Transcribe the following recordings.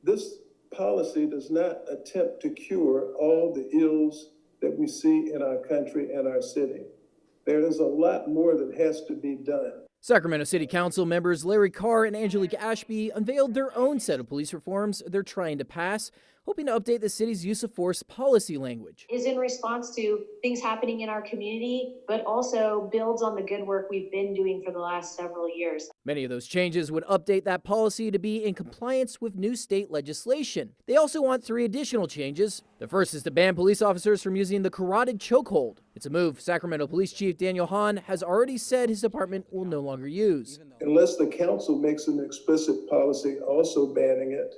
This policy does not attempt to cure all the ills that we see in our country and our city. There is a lot more that has to be done. Sacramento City Council members Larry Carr and Angelique Ashby unveiled their own set of police reforms they're trying to pass, hoping to update the city's use of force policy language. Is in response to things happening in our community, but also builds on the good work we've been doing for the last several years. Many of those changes would update that policy to be in compliance with new state legislation. They also want 3 additional changes. The first is to ban police officers from using the carotid chokehold. It's a move Sacramento Police Chief Daniel Hahn has already said his department will no longer use. Unless the council makes an explicit policy also banning it,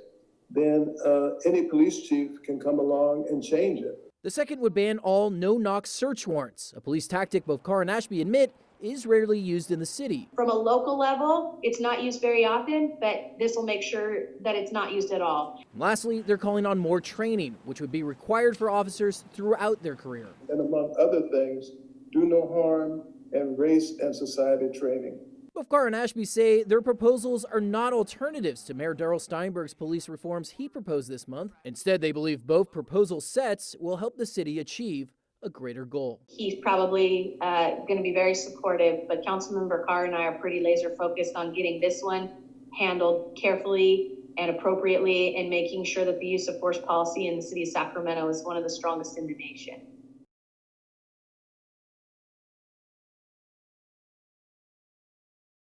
then any police chief can come along and change it. The second would ban all no-knock search warrants, a police tactic both Carr and Ashby admit is rarely used in the city. From a local level, it's not used very often, but this will make sure that it's not used at all. And lastly, they're calling on more training, which would be required for officers throughout their career. And among other things, do no harm and race and society training. Both Carr and Ashby say their proposals are not alternatives to Mayor Darrell Steinberg's police reforms he proposed this month. Instead, they believe both proposal sets will help the city achieve a greater goal. He's probably going to be very supportive, but Councilmember Carr and I are pretty laser focused on getting this one handled carefully and appropriately and making sure that the use of force policy in the city of Sacramento is one of the strongest in the nation.